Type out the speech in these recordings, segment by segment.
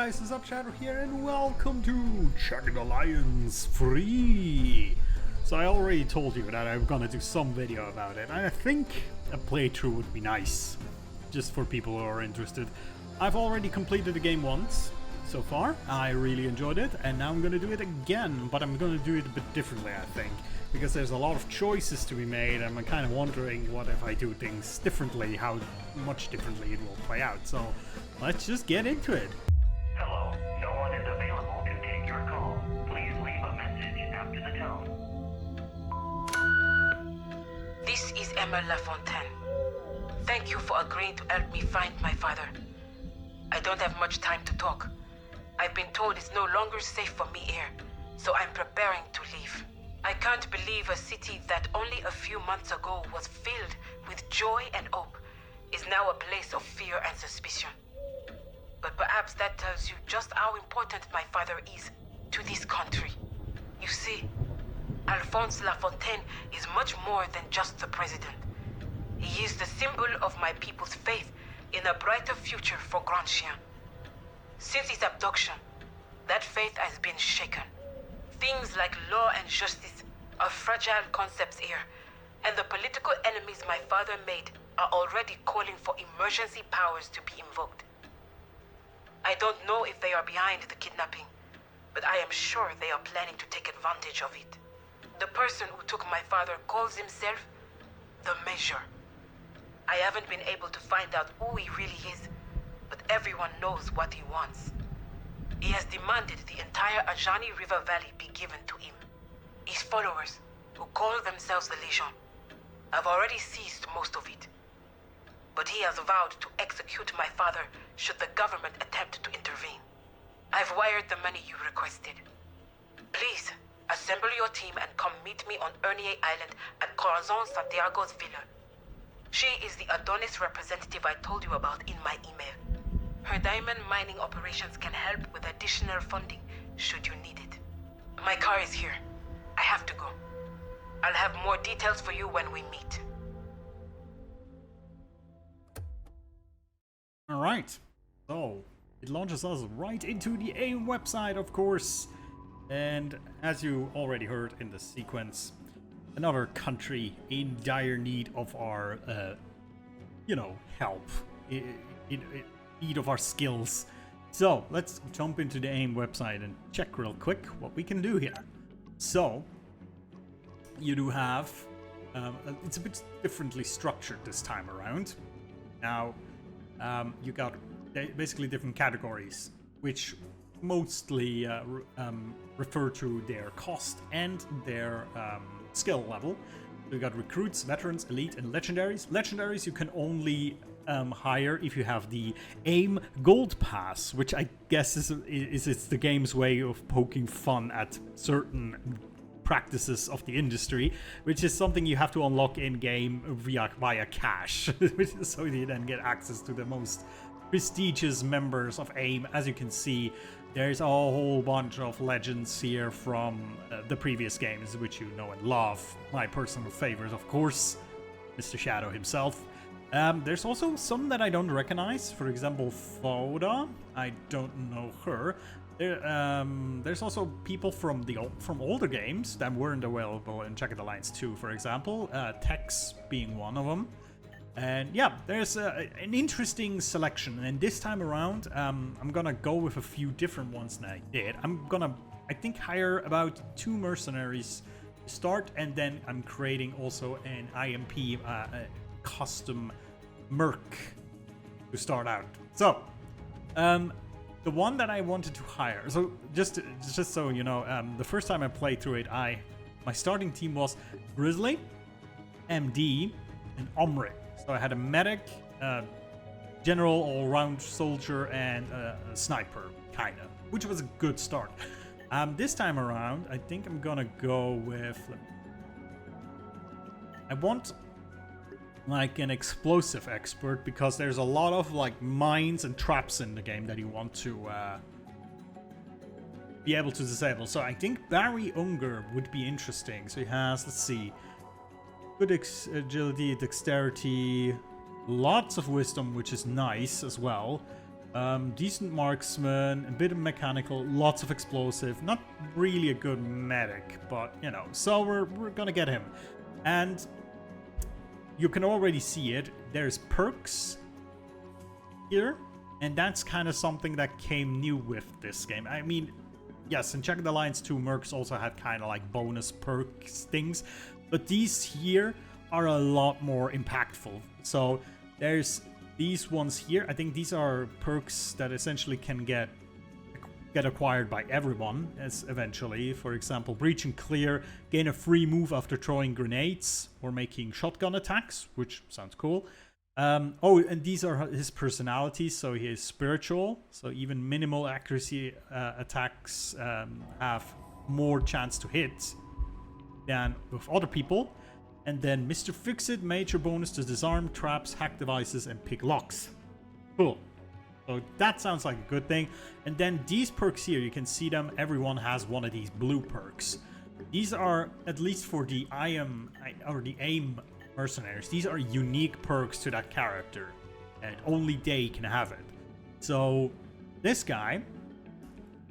guys, it's Shadow here and welcome to Jagged Alliance Free. So I already told you that I'm gonna do some video about it, and I think a playthrough would be nice, just for people who are interested. I've already completed the game once so far. I really enjoyed it, and now I'm gonna do it again, but I'm gonna do it a bit differently, I think, because there's a lot of choices to be made, and I'm kind of wondering what if I do things differently, how much differently it will play out. So let's just get into it. Hello, no one is available to take your call. Please leave a message after the tone. This is Emma Lafontaine. Thank you for agreeing to help me find my father. I don't have much time to talk. I've been told it's no longer safe for me here, so I'm preparing to leave. I can't believe a city that only a few months ago was filled with joy and hope is now a place of fear and suspicion. But perhaps that tells you just how important my father is to this country. You see, Alphonse Lafontaine is much more than just the president. He is the symbol of my people's faith in a brighter future for Grand Chien. Since his abduction, that faith has been shaken. Things like law and justice are fragile concepts here, and the political enemies my father made are already calling for emergency powers to be invoked. I don't know if they are behind the kidnapping, but I am sure they are planning to take advantage of it. The person who took my father calls himself the Measure. I haven't been able to find out who he really is, but everyone knows what he wants. He has demanded the entire Ajani River Valley be given to him. His followers, who call themselves the Legion, have already seized most of it. But he has vowed to execute my father should the government attempt to intervene. I've wired the money you requested. Please, assemble your team and come meet me on Ernier Island at Corazon Santiago's villa. She is the Adonis representative I told you about in my email. Her diamond mining operations can help with additional funding should you need it. My car is here. I have to go. I'll have more details for you when we meet. Alright, so it launches us right into the AIM website, of course. And as you already heard in the sequence, another country in dire need of our, help. In need of our skills. So let's jump into the AIM website and check real quick what we can do here. So you do have, it's a bit differently structured this time around. Now, you got basically different categories, which mostly refer to their cost and their skill level. So you got recruits, veterans, elite, and legendaries. Legendaries you can only hire if you have the AIM Gold Pass, which I guess is it's the game's way of poking fun at certain practices of the industry, which is something you have to unlock in game via cash, so you then get access to the most prestigious members of AIM. As you can see, there's a whole bunch of legends here from the previous games, which you know and love. My personal favorite, of course, Mr. Shadow himself. There's also some that I don't recognize. For example, Foda. I don't know her. There's also people from older games that weren't available in Jagged Alliance 2, for example. Tex being one of them. And yeah, there's an interesting selection. And this time around, I'm gonna go with a few different ones than I did. I'm gonna, I think, hire about 2 mercenaries to start, and then I'm creating also an IMP custom merc to start out. So, the one that I wanted to hire, so just so you know, the first time I played through it, my starting team was Grizzly, MD, and Omri. So I had a medic, general, all-round soldier, and a sniper, kinda, which was a good start. This time around, I think I'm gonna go with, I want like an explosive expert, because there's a lot of like mines and traps in the game that you want to be able to disable. So I think Barry Unger would be interesting. So he has, let's see, good agility, dexterity, lots of wisdom, which is nice as well. Decent marksman, a bit of mechanical, lots of explosive. Not really a good medic, but you know. So we're gonna get him, and you can already see it. There's perks here, and that's kind of something that came new with this game. I mean, yes, in Jagged Alliance 2, mercs also had kind of like bonus perks things, but these here are a lot more impactful. So there's these ones here. I think these are perks that essentially can get acquired by everyone as eventually. For example, breach and clear, gain a free move after throwing grenades or making shotgun attacks, which sounds cool. Oh, and these are his personalities. So he is spiritual, so even minimal accuracy attacks have more chance to hit than with other people. And then Mr. Fix-It, major bonus to disarm traps, hack devices, and pick locks. Cool. So that sounds like a good thing. And then these perks here, you can see them. Everyone has one of these blue perks. These are, at least for the AIM mercenaries, these are unique perks to that character. And only they can have it. So this guy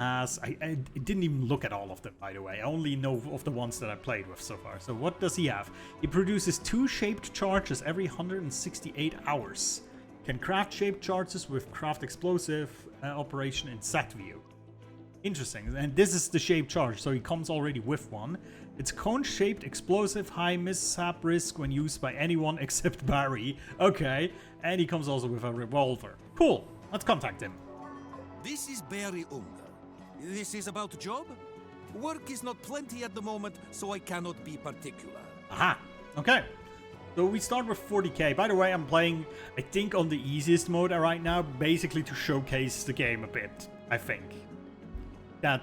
has... I didn't even look at all of them, by the way. I only know of the ones that I played with so far. So what does he have? He produces 2 shaped charges every 168 hours. Can craft shaped charges with craft explosive operation in set view. Interesting. And this is the shaped charge, so he comes already with one. It's cone-shaped explosive, high mishap risk when used by anyone except Barry. Okay. And he comes also with a revolver. Cool. Let's contact him. This is Barry Unger. This is about a job? Work is not plenty at the moment, so I cannot be particular. Aha. Okay. So we start with 40k. By the way, I'm playing, I think, on the easiest mode right now, basically to showcase the game a bit, I think. That,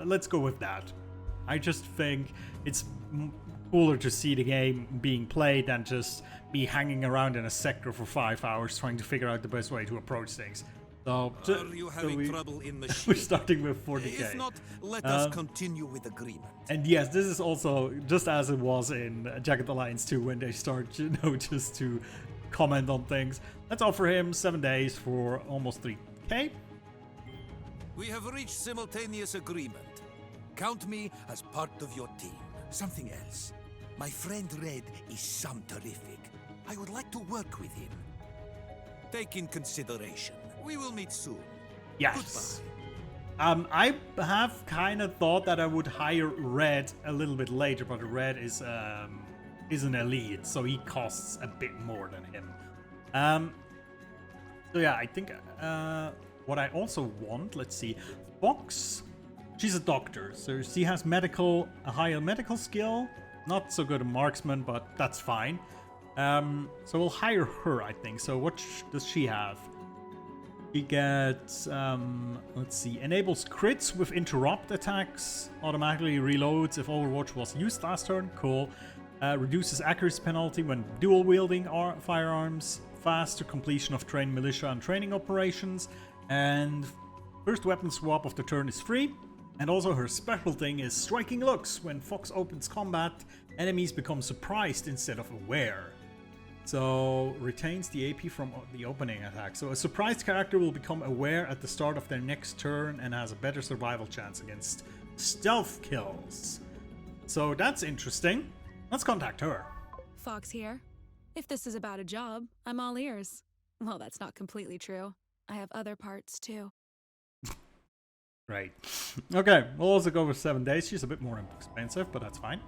let's go with that. I just think it's cooler to see the game being played than just me hanging around in a sector for 5 hours trying to figure out the best way to approach things. So, are you having trouble in the we're starting with 40k. If not, let us continue with agreement. And yes, this is also just as it was in Jagged Alliance 2 when they start, you know, just to comment on things. Let's offer him 7 days for almost 3k. We have reached simultaneous agreement. Count me as part of your team. Something else. My friend Red is some terrific. I would like to work with him. Take in consideration. We will meet soon. Yes. Goodbye. I have kind of thought that I would hire Red a little bit later, but Red is an elite, so he costs a bit more than him. So yeah, I think what I also want, let's see, Fox, she's a doctor, so she has a higher medical skill, not so good a marksman, but that's fine. So we'll hire her, I think. So what does she have? She gets, let's see, enables crits with interrupt attacks, automatically reloads if Overwatch was used last turn, cool. Reduces accuracy penalty when dual wielding firearms, faster completion of trained militia and training operations, and first weapon swap of the turn is free. And also her special thing is striking looks. When Fox opens combat, enemies become surprised instead of aware. So, retains the AP from the opening attack. So, a surprised character will become aware at the start of their next turn and has a better survival chance against stealth kills. So, that's interesting. Let's contact her. Fox here. If this is about a job, I'm all ears. Well, that's not completely true. I have other parts, too. Right. Okay, we'll also go with 7 days. She's a bit more expensive, but that's fine.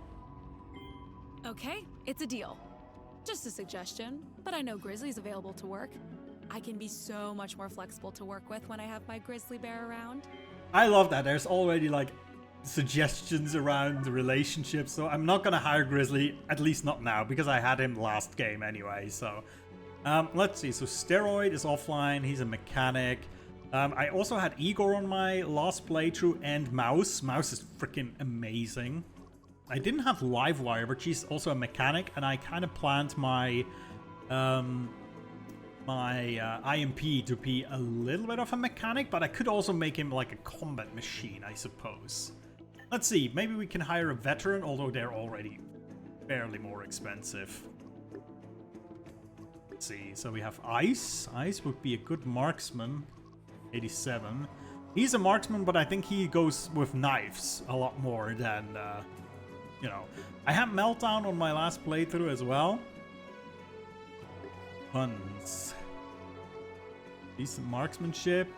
Okay, it's a deal. Just a suggestion, but I know Grizzly's available to work. I can be so much more flexible to work with when I have my grizzly bear around. I love that. There's already like suggestions around the relationship, so I'm not gonna hire Grizzly, at least not now, because I had him last game anyway. So let's see. So Steroid is offline. He's a mechanic. I also had Igor on my last playthrough and Mouse. Mouse is freaking amazing. I didn't have Livewire, but she's also a mechanic, and I kind of planned my IMP to be a little bit of a mechanic, but I could also make him like a combat machine, I suppose. Let's see, maybe we can hire a veteran, although they're already fairly more expensive. Let's see. So we have Ice. Ice would be a good marksman. 87. He's a marksman, but I think he goes with knives a lot more than, you know. I had Meltdown on my last playthrough as well. Guns. Decent marksmanship.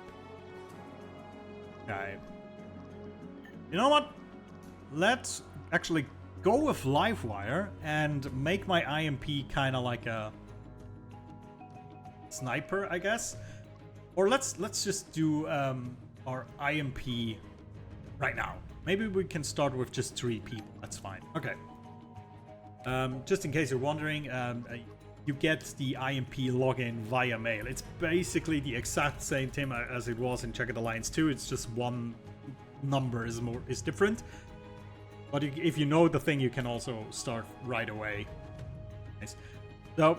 Okay. You know what? Let's actually go with Livewire and make my IMP kind of like a sniper, I guess. Or let's just do our IMP right now. Maybe we can start with just 3 people. That's fine. Okay. Just in case you're wondering, you get the IMP login via mail. It's basically the exact same thing as it was in Jagged Alliance 2. It's just one number is different. But if you know the thing, you can also start right away. Nice. So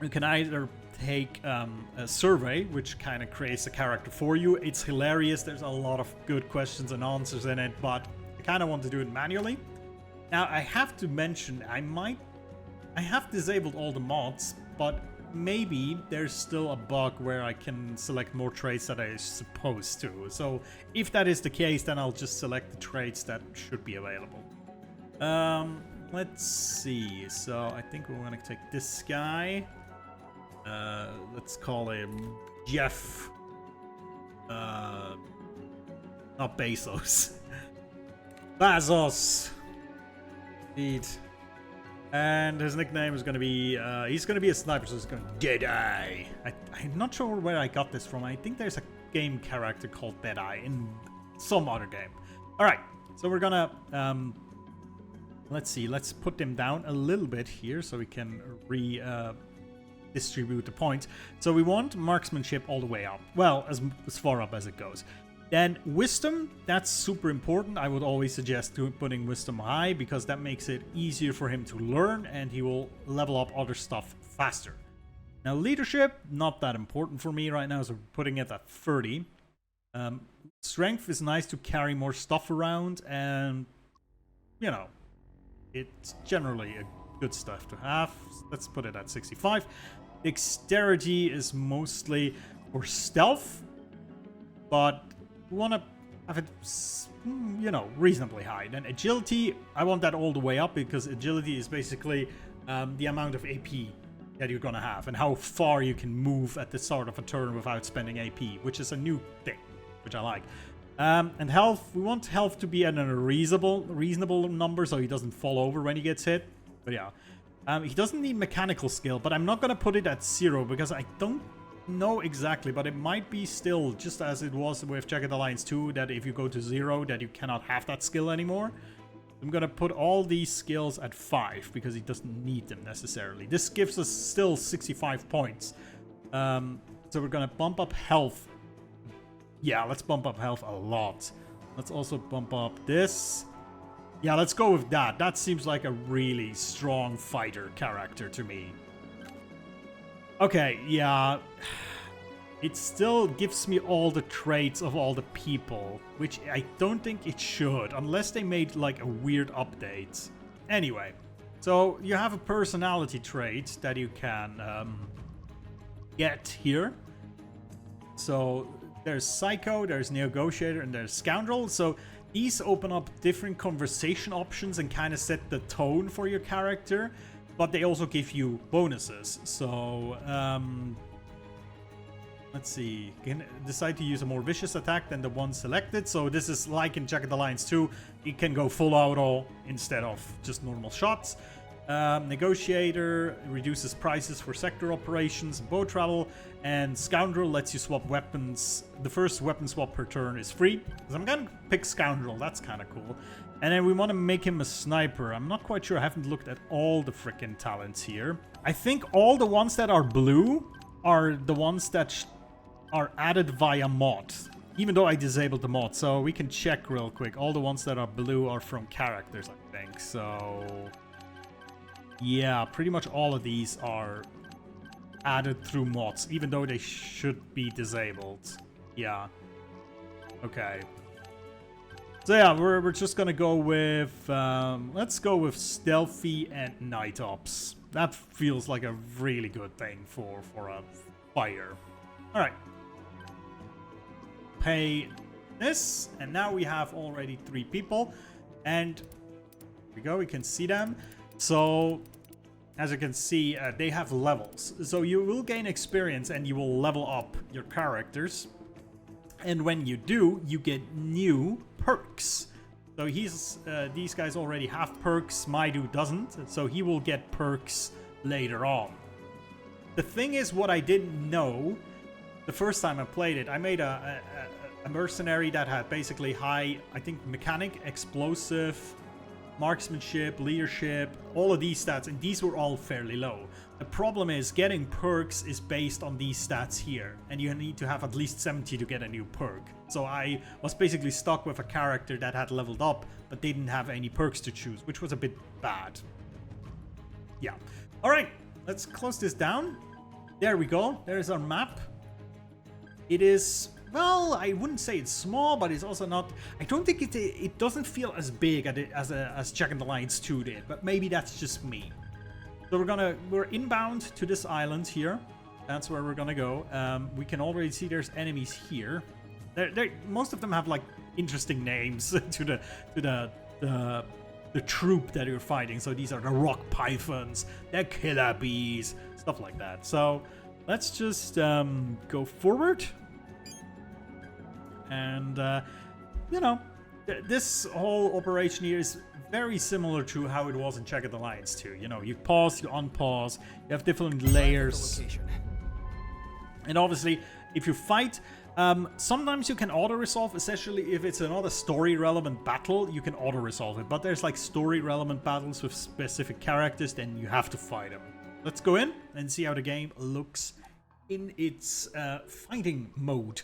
you can either take a survey, which kind of creates a character for you. It's hilarious. There's a lot of good questions and answers in it, but I kind of want to do it manually. Now, I have to mention, I have disabled all the mods, but maybe there's still a bug where I can select more traits that I'm supposed to. So if that is the case, then I'll just select the traits that should be available. Let's see. So I think we're going to take this guy. Let's call him Jeff. Not Bezos. Bezos. Indeed. And his nickname is going to be, he's going to be a sniper, so he's going to Deadeye. I'm not sure where I got this from. I think there's a game character called Deadeye in some other game. Alright, so we're going to, let's see, let's put them down a little bit here so we can distribute the points. So we want marksmanship all the way up. Well, as far up as it goes. Then wisdom, that's super important. I would always suggest putting wisdom high because that makes it easier for him to learn and he will level up other stuff faster. Now leadership, not that important for me right now, so we're putting it at 30. Strength is nice to carry more stuff around and, you know, it's generally a good stuff to have. Let's put it at 65. Dexterity is mostly for stealth, but we want to have it, you know, reasonably high. Then agility, I want that all the way up because agility is basically the amount of AP that you're going to have and how far you can move at the start of a turn without spending AP, which is a new thing, which I like. And health, we want health to be at a reasonable number so he doesn't fall over when he gets hit. But yeah, he doesn't need mechanical skill, but I'm not going to put it at 0 because I don't know exactly, but it might be still just as it was with Jagged Alliance 2 that if you go to 0 that you cannot have that skill anymore. I'm gonna put all these skills at 5 because he doesn't need them necessarily. This gives us still 65 points. So we're gonna bump up health. Yeah, let's bump up health a lot. Let's also bump up this. Yeah, let's go with that. That seems like a really strong fighter character to me. Okay, yeah, it still gives me all the traits of all the people, which I don't think it should, unless they made like a weird update. Anyway, so you have a personality trait that you can get here. So there's Psycho, there's Negotiator, and there's Scoundrel. So these open up different conversation options and kind of set the tone for your character. But they also give you bonuses. So, let's see. You can decide to use a more vicious attack than the one selected. So this is like in Jagged Alliance 2. You can go full auto instead of just normal shots. Negotiator reduces prices for sector operations and boat travel. And Scoundrel lets you swap weapons. The first weapon swap per turn is free. So I'm going to pick Scoundrel. That's kind of cool. And then we want to make him a sniper. I'm not quite sure. I haven't looked at all the freaking talents here. I think all the ones that are blue are the ones that are added via mod. Even though I disabled the mod. So we can check real quick. All the ones that are blue are from characters, I think. So yeah, pretty much all of these are added through mods. Even though they should be disabled. Yeah. Okay. So yeah, we're just gonna go with, let's go with Stealthy and Night Ops. That feels like a really good thing for a fire. All right. Pay this, and now we have already 3 people, and here we go. We can see them. So as you can see, they have levels. So you will gain experience and you will level up your characters. And when you do, you get new perks. So these guys already have perks. My dude doesn't. So he will get perks later on. The thing is, what I didn't know the first time I played it, I made a mercenary that had basically high, I think, mechanic, explosive, marksmanship, leadership, all of these stats, and these were all fairly low. The problem is getting perks is based on these stats here, and you need to have at least 70 to get a new perk. So I was basically stuck with a character that had leveled up, but didn't have any perks to choose, which was a bit bad. Yeah. All right, let's close this down. There we go. There's our map. It is, well, I wouldn't say it's small, but it's also not. I don't think it doesn't feel as big as Jagged Alliance 2 did, but maybe that's just me. So we're inbound to this island here. That's where we're gonna go. We can already see there's enemies here. Most of them have like interesting names to the troop that you're fighting. So these are the rock pythons, the killer bees, stuff like that. So let's just go forward. And, you know, this whole operation here is very similar to how it was in Jagged Alliance 2. You know, you pause, you unpause, you have different layers. And obviously, if you fight, sometimes you can auto-resolve, especially if it's another story-relevant battle, you can auto-resolve it. But there's like story-relevant battles with specific characters, then you have to fight them. Let's go in and see how the game looks in its fighting mode.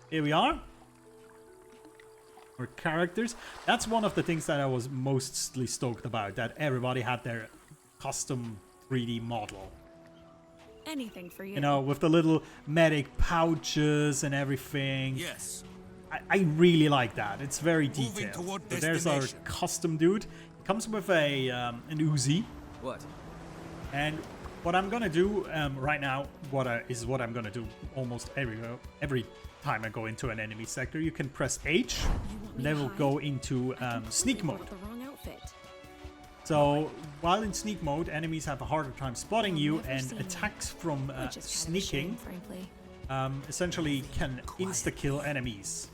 Here we are. Our characters. That's one of the things that I was mostly stoked about, that everybody had their custom 3D model. Anything for you. You know, with the little medic pouches and everything. Yes. I really like that. It's very Moving detailed. toward So there's our destination. custom dude. Comes with an Uzi. What? And what I'm gonna do right now, what I'm gonna do almost every time I go into an enemy sector. You can press H, and then we'll go into sneak mode. The wrong outfit. So while in sneak mode, enemies have a harder time spotting you, Never and seen attacks from Which is kind of a sneaking shame, frankly. essentially can insta-kill enemies.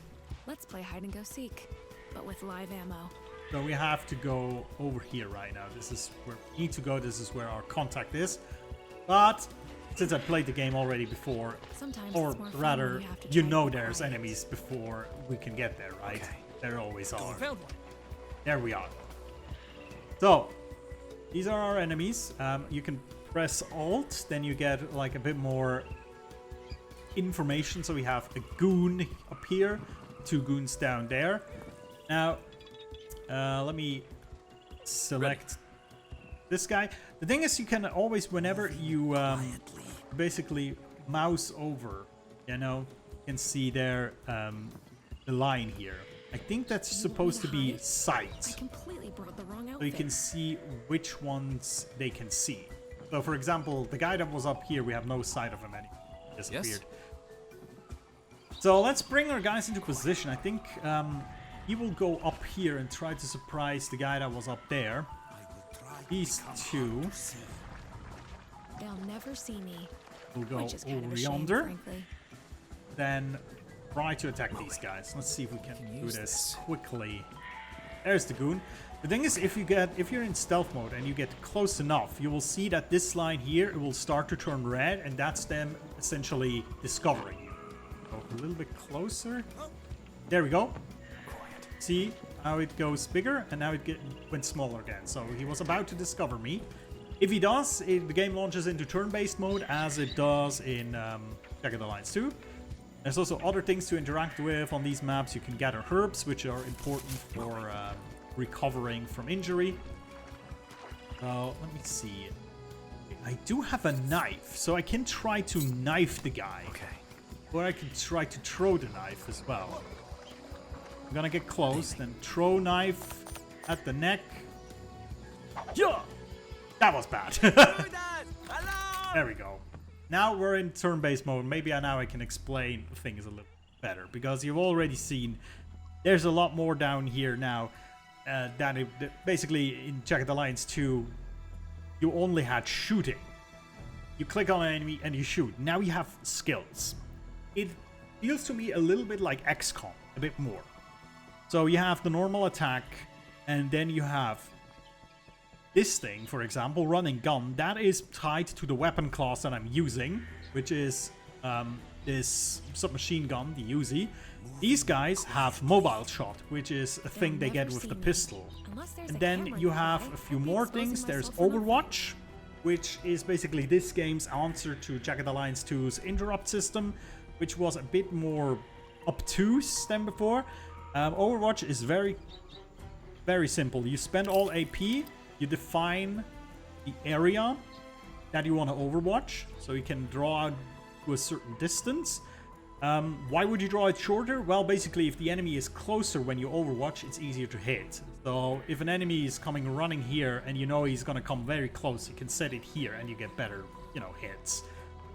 Let's play hide and go seek, but with live ammo. So we have to go over here right now. This is where we need to go. This is where our contact is. But since I played the game already before, Sometimes or it's more fun when rather, you have to you try know to be there's quiet. enemies before we can get there, right? Okay. There always are. Found one. There we are. So, these are our enemies. You can press Alt, then you get like a bit more information. So we have a goon up here, 2 goons down there. Now, let me select this guy. The thing is, you can always, whenever you basically mouse over, you know, you can see there the line here. I think that's supposed to be I sight. completely brought the wrong outfit. So you can see which ones they can see. So for example, the guy that was up here, we have no sight of him anymore. He disappeared. So let's bring our guys into position. I think he will go up here and try to surprise the guy that was up there. These 2 They'll never see me. will go Which is kind of over a shame, yonder. frankly. Then try to attack these guys. Let's see if we can do this quickly. There's the goon. The thing is, if you're in stealth mode and you get close enough, you will see that this line here, it will start to turn red, and that's them essentially discovering you. Go a little bit closer. There we go. See how it goes bigger, and now it went smaller again. So he was about to discover me. If he does, the game launches into turn-based mode, as it does in Jagged Alliance 2. There's also other things to interact with on these maps. You can gather herbs, which are important for recovering from injury. Let me see. I do have a knife, so I can try to knife the guy. Okay. Or I can try to throw the knife as well. I'm gonna get close, then throw knife at the neck. Yeah! That was bad. There we go. Now we're in turn-based mode. Maybe now I can explain things a little better, because you've already seen there's a lot more down here now. Basically, in Jagged Alliance 2, you only had shooting. You click on an enemy and you shoot. Now you have skills. It feels to me a little bit like XCOM, a bit more. So you have the normal attack, and then you have this thing, for example, run and gun. That is tied to the weapon class that I'm using, which is this submachine gun, the Uzi. These guys have mobile shot, which is a thing they get with the pistol. And then you have a few more things. There's Overwatch, which is basically this game's answer to Jagged Alliance 2's interrupt system, which was a bit more obtuse than before. Overwatch is very, very simple. You spend all AP, you define the area that you want to overwatch, so you can draw out to a certain distance. Why would you draw it shorter? Well, basically, if the enemy is closer when you overwatch, it's easier to hit. So if an enemy is coming running here and you know he's gonna come very close, you can set it here and you get better, hits.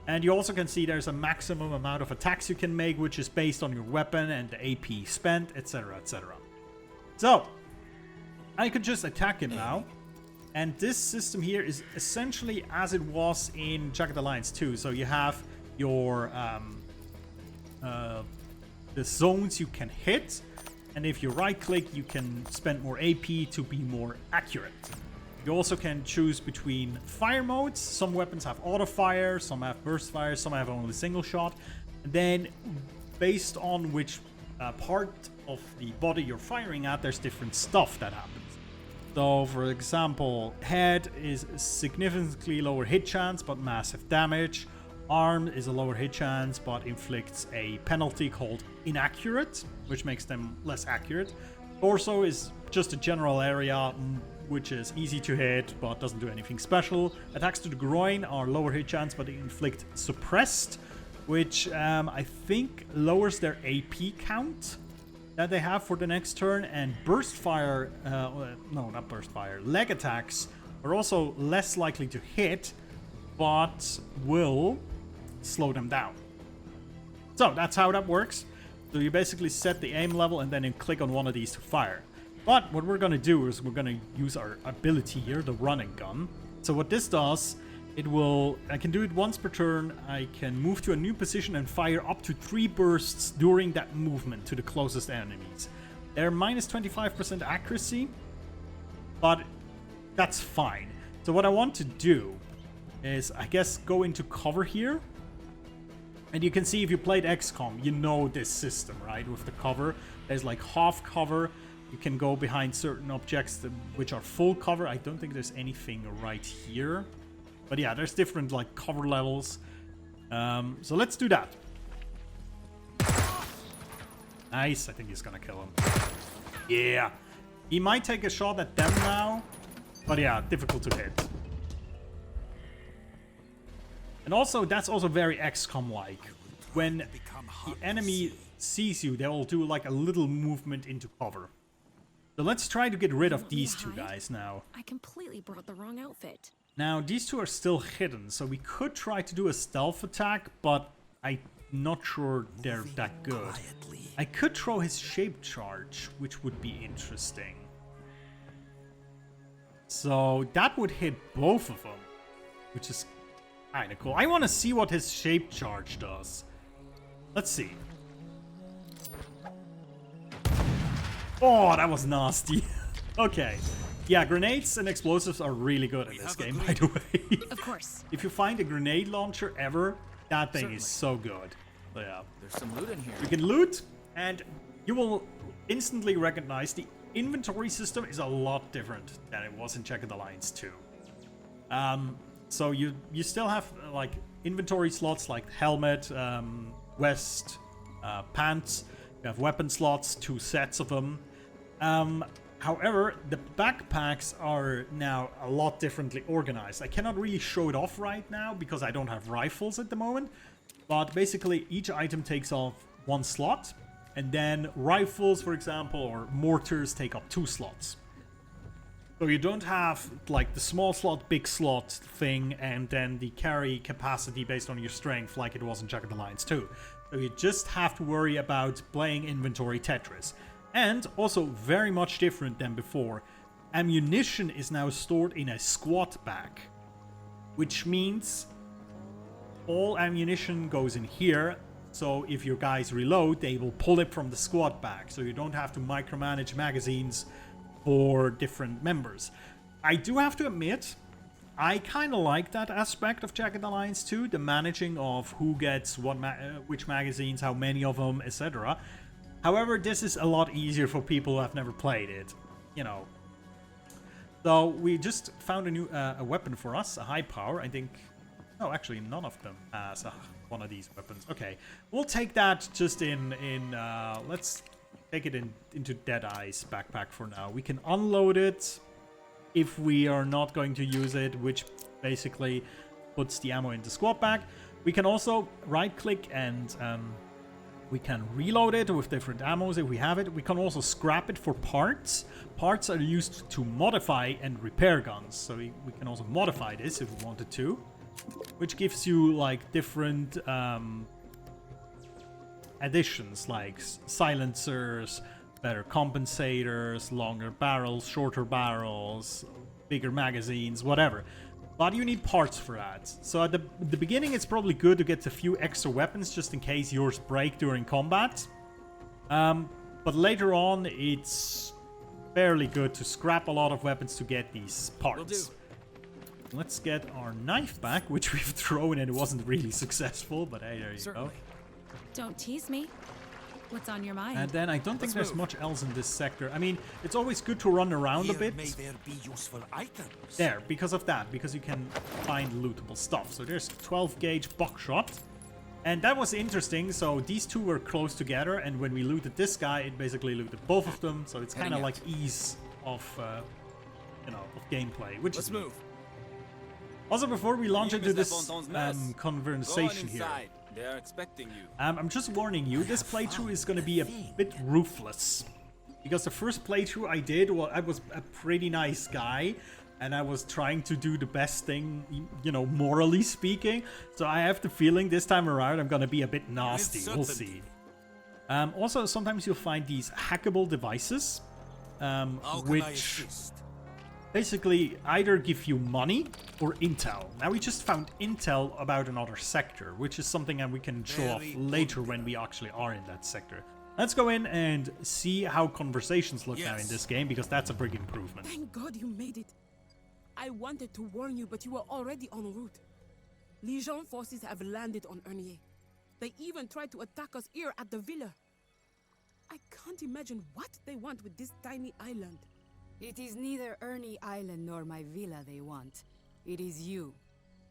And you also can see there's a maximum amount of attacks you can make, which is based on your weapon and the AP spent, etc, etc. So I could just attack him now. And this system here is essentially as it was in Jagged Alliance 2. So you have your the zones you can hit, and if you right click you can spend more AP to be more accurate. You also can choose between fire modes. Some weapons have auto fire, some have burst fire, some have only single shot. And then based on which part of the body you're firing at, there's different stuff that happens. So for example, head is significantly lower hit chance but massive damage. Arm is a lower hit chance but inflicts a penalty called inaccurate, which makes them less accurate. Torso is just a general area which is easy to hit but doesn't do anything special. Attacks to the groin are lower hit chance but they inflict suppressed, which I think lowers their AP count that they have for the next turn. And burst fire, no, not burst fire, leg attacks are also less likely to hit but will slow them down. So that's how that works. So you basically set the aim level and then you click on one of these to fire. But what we're going to do is we're going to use our ability here, the run and gun. So what this does, I can do it once per turn. I can move to a new position and fire up to 3 bursts during that movement to the closest enemies. They're minus 25% accuracy, but that's fine. So what I want to do is, I guess, go into cover here. And you can see if you played XCOM, you know this system, right? With the cover, there's like half cover. You can go behind certain objects which are full cover. I don't think there's anything right here. But yeah, there's different like cover levels. So let's do that. Nice, I think he's gonna kill him. Yeah. He might take a shot at them now. But yeah, difficult to hit. And also, that's also very XCOM-like. When the enemy sees you, they'll do like a little movement into cover. So let's try to get rid of these two guys now. I completely brought the wrong outfit. Now, these two are still hidden, so we could try to do a stealth attack, but I'm not sure they're that good. I could throw his shape charge, which would be interesting. So that would hit both of them, which is kind of cool. I want to see what his shape charge does. Let's see. Oh, that was nasty. Okay. Yeah, grenades and explosives are really good in this game, by the way. Of course. If you find a grenade launcher ever, that thing is so good. So yeah. There's some loot in here. You can loot, and you will instantly recognize the inventory system is a lot different than it was in Jagged Alliance 2. So you still have like inventory slots like helmet, vest, pants. You have weapon slots, 2 sets of them. However, the backpacks are now a lot differently organized. I cannot really show it off right now because I don't have rifles at the moment. But basically, each item takes off 1 slot. And then rifles, for example, or mortars take up 2 slots. So you don't have like the small slot, big slot thing, and then the carry capacity based on your strength like it was in Jagged Alliance 2. So you just have to worry about playing inventory Tetris. And also very much different than before. Ammunition is now stored in a squad bag, which means all ammunition goes in here. So if your guys reload, they will pull it from the squad bag. So you don't have to micromanage magazines for different members. I do have to admit, I kind of like that aspect of Jagged Alliance 2, the managing of who gets what which magazines, how many of them, etc. However, this is a lot easier for people who have never played it, you know. So we just found a new a weapon for us, a high power. I think, no, actually none of them has one of these weapons. Okay, we'll take that just in let's take it into Deadeye's backpack for now. We can unload it if we are not going to use it, which basically puts the ammo in the squad bag. We can also right click and we can reload it with different ammos if we have it. We can also scrap it for parts. Parts are used to modify and repair guns, so we can also modify this if we wanted to, which gives you like different additions like silencers, better compensators, longer barrels, shorter barrels, bigger magazines, whatever. But you need parts for that. So at the beginning it's probably good to get a few extra weapons just in case yours break during combat. But later on it's fairly good to scrap a lot of weapons to get these parts. Let's get our knife back, which we've thrown and it wasn't really successful, but hey, there you go. Don't tease me. What's on your mind? And then I don't think there's much else in this sector. I mean, it's always good to run around a bit. May there be useful items. There, because of that, because you can find lootable stuff. So there's 12 gauge buckshot. And that was interesting. So these two were close together, and when we looted this guy, it basically looted both of them. So it's kind of like ease of, you know, of gameplay, which is move. Also, before we launch into this conversation here, they are expecting you. I'm just warning you, this playthrough is going to be a bit ruthless. Because the first playthrough I did, well, I was a pretty nice guy. And I was trying to do the best thing, you know, morally speaking. So I have the feeling this time around I'm going to be a bit nasty. We'll see. Also, sometimes you'll find these hackable devices. Which basically either give you money or intel. Now we just found intel about another sector, which is something that we can show off later when we actually are in that sector. Let's go in and see how conversations look now in this game, because that's a big improvement. Thank God you made it. I wanted to warn you, but you were already en route. Legion forces have landed on Ernier. They even tried to attack us here at the villa. I can't imagine what they want with this tiny island. It is neither Ernie Island nor my villa they want. It is you.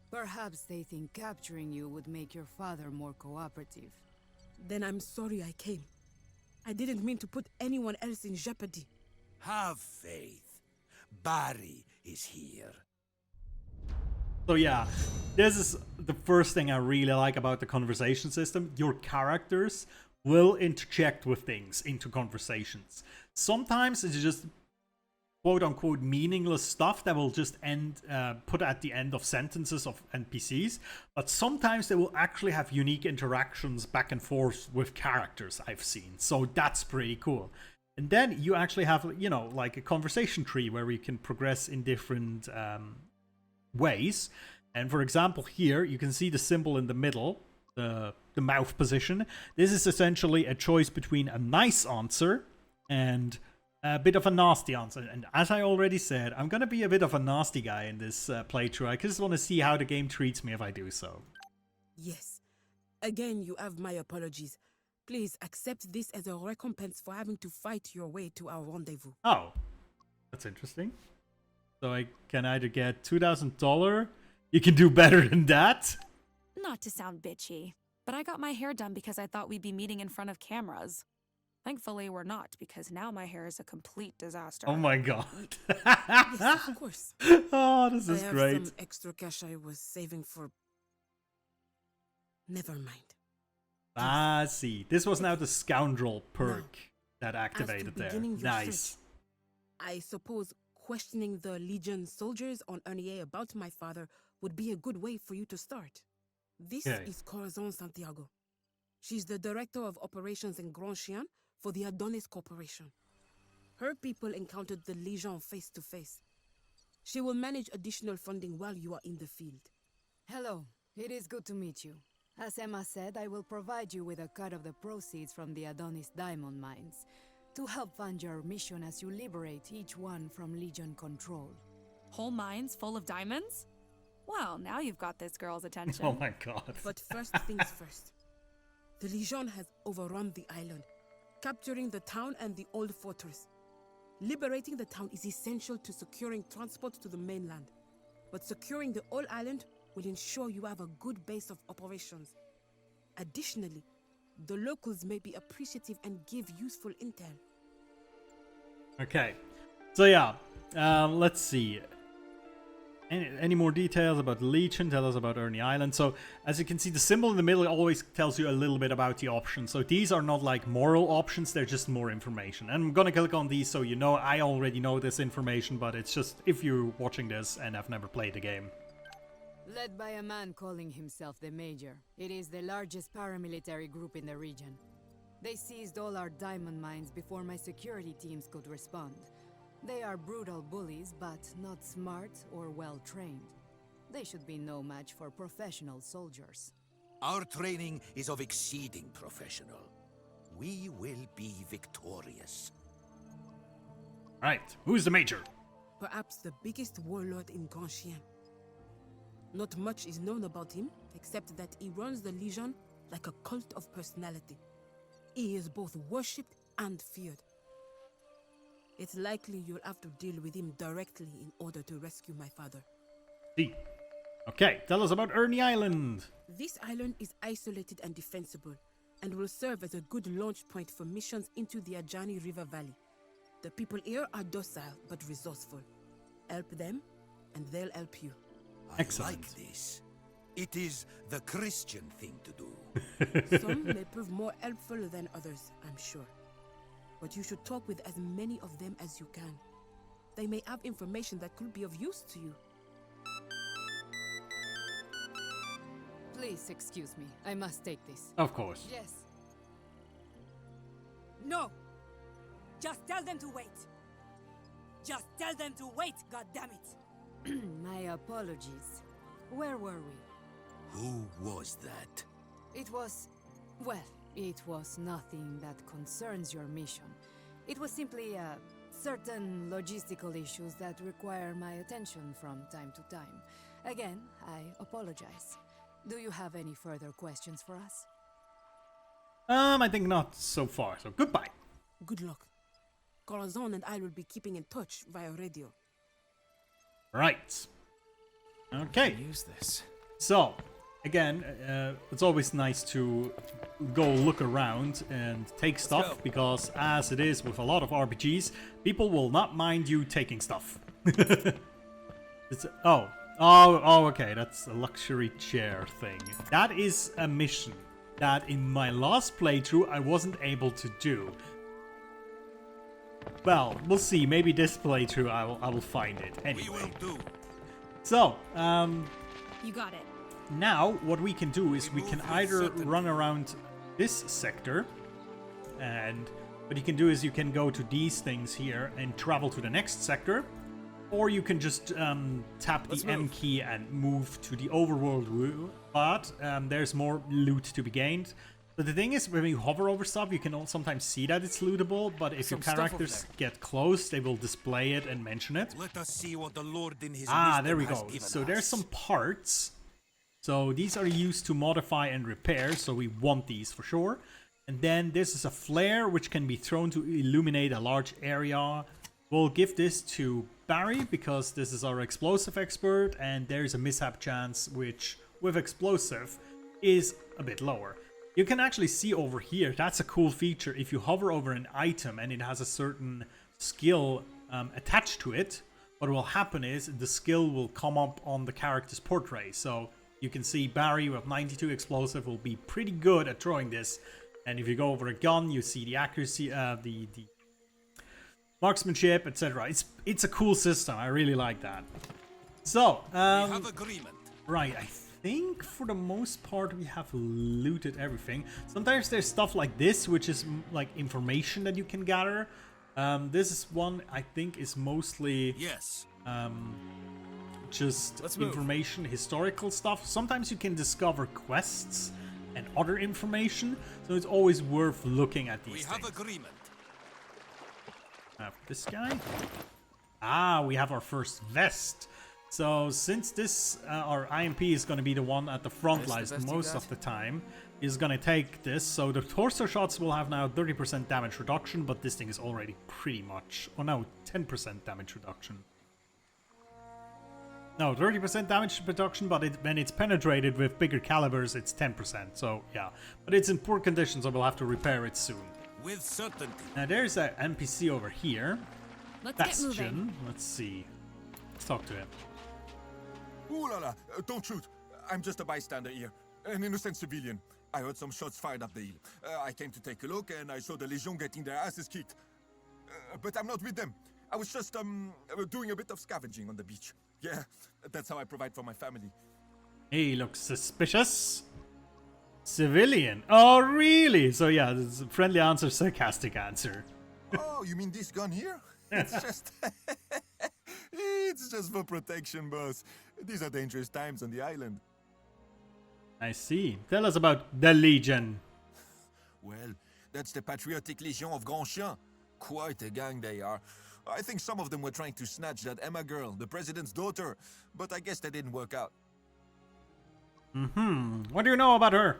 Perhaps they think capturing you would make your father more cooperative. Then I'm sorry I came. I didn't mean to put anyone else in jeopardy. Have faith. Barry is here. So yeah, this is the first thing I really like about the conversation system. Your characters will interject with things into conversations. Sometimes it's just quote-unquote meaningless stuff that will just put at the end of sentences of NPCs, but sometimes they will actually have unique interactions back and forth with characters I've seen, so that's pretty cool. And then you actually have, you know, like a conversation tree where we can progress in different ways. And for example, here you can see the symbol in the middle, the mouth position. This is essentially a choice between a nice answer and a bit of a nasty answer. And as I already said, I'm going to be a bit of a nasty guy in this playthrough. I just want to see how the game treats me if I do so. Yes. Again, you have my apologies. Please accept this as a recompense for having to fight your way to our rendezvous. Oh, that's interesting. So I can either get $2,000. You can do better than that. Not to sound bitchy, but I got my hair done because I thought we'd be meeting in front of cameras. Thankfully, we're not, because now my hair is a complete disaster. Oh my god. Yes, of course. Oh, this is I have great. some extra cash I was saving for... Never mind. Ah, see. This was now the scoundrel perk that activated there. Nice. I suppose questioning the Legion soldiers on Ernier about my father would be a good way for you to start. This is Corazon Santiago. She's the director of operations in Grand Chien for the Adonis Corporation. Her people encountered the Legion face to face. She will manage additional funding while you are in the field. Hello, it is good to meet you. As Emma said, I will provide you with a cut of the proceeds from the Adonis diamond mines to help fund your mission as you liberate each one from Legion control. Whole mines full of diamonds? Well, now you've got this girl's attention. Oh my god. But first things first. The Legion has overrun the island, capturing the town and the old fortress. Liberating the town is essential to securing transport to the mainland, but securing the whole island will ensure you have a good base of operations. Additionally, the locals may be appreciative and give useful intel. Okay, so yeah, let's see. Any more details about the Legion? Tell us about Ernie Island. So, as you can see, the symbol in the middle always tells you a little bit about the options. So these are not like moral options, they're just more information. And I'm gonna click on these so you know I already know this information, but it's just if you're watching this and have never played the game. Led by a man calling himself the Major, it is the largest paramilitary group in the region. They seized all our diamond mines before my security teams could respond. They are brutal bullies, but not smart or well-trained. They should be no match for professional soldiers. Our training is of exceeding professional. We will be victorious. Right, who's the Major? Perhaps the biggest warlord in Grand Chien. Not much is known about him, except that he runs the Legion like a cult of personality. He is both worshipped and feared. It's likely you'll have to deal with him directly in order to rescue my father. See. Okay, tell us about Ernie Island. This island is isolated and defensible, and will serve as a good launch point for missions into the Ajani River Valley. The people here are docile but resourceful. Help them, and they'll help you. Excellent. I like this. It is the Christian thing to do. Some may prove more helpful than others, I'm sure. But you should talk with as many of them as you can. They may have information that could be of use to you. Please excuse me, I must take this. Of course. Yes. No! Just tell them to wait! Just tell them to wait, goddammit! My apologies. Where were we? Who was that? It was... well, it was nothing that concerns your mission. It was simply, certain logistical issues that require my attention from time to time. Again, I apologize. Do you have any further questions for us? I think not so far, so goodbye. Good luck. Corazon and I will be keeping in touch via radio. Right. Okay. Use this. So, again, it's always nice to go look around and take stuff, go. because as it is with a lot of RPGs, people will not mind you taking stuff. Okay, that's a luxury chair thing. That is a mission that in my last playthrough I wasn't able to do. Well, we'll see. Maybe this playthrough I will find it. We Anyway. will do. So, You got it. now what we can do is we move can with either certainty. run around this sector, and what you can do is you can go to these things here and travel to the next sector, or you can just tap Let's the M move. key and move to the overworld route. But there's more loot to be gained. But the thing is, when you hover over stuff, you can sometimes see that it's lootable, but if your Some stuff over characters there. get close, they will display it and mention it. Let us see what the Lord in his Ah, wisdom there we has go. given So there's us. some parts. So these are used to modify and repair, so we want these for sure. And then this is a flare, which can be thrown to illuminate a large area. We'll give this to Barry, because this is our explosive expert, and there's a mishap chance, which, with explosive, is a bit lower. You can actually see over here, that's a cool feature. If you hover over an item and it has a certain skill attached to it, what will happen is the skill will come up on the character's portrait. So you can see Barry with 92 explosive will be pretty good at throwing this. And if you go over a gun, you see the accuracy, marksmanship, etc. It's a cool system. I really like that. So, We have agreement. right, I think for the most part we have looted everything. Sometimes there's stuff like this, which is like information that you can gather. This is one I think is mostly Yes. just Let's move. information, historical stuff. Sometimes you can discover quests and other information, so it's always worth looking at We these have things. agreement. Have this guy. Ah, we have our first vest. So since this, our IMP is going to be the one at the front This the lines best you most got? of the time, is going to take this. So the torso shots will have now 30% damage reduction, but this thing is already pretty much, oh no, 10% damage reduction. No, 30% damage reduction, but when it's penetrated with bigger calibers, it's 10%. So yeah, but it's in poor condition, so we'll have to repair it soon. With certainty. Now there's an NPC over here. Let's get moving. Bastion. Let's see. Let's talk to him. Ooh la la, don't shoot. I'm just a bystander here. An innocent civilian. I heard some shots fired up the hill. I came to take a look and I saw the Legion getting their asses kicked. But I'm not with them. I was just, doing a bit of scavenging on the beach. Yeah, that's how I provide for my family. He looks suspicious. Civilian. Oh, really? So yeah, this is a friendly answer, sarcastic answer. Oh, you mean this gun here? It's just... it's just for protection, boss. These are dangerous times on the island. I see. Tell us about the Legion. Well, that's the Patriotic Legion of Grand Chien. Quite a gang they are. I think some of them were trying to snatch that Emma girl, the president's daughter, but I guess that didn't work out. What do you know about her?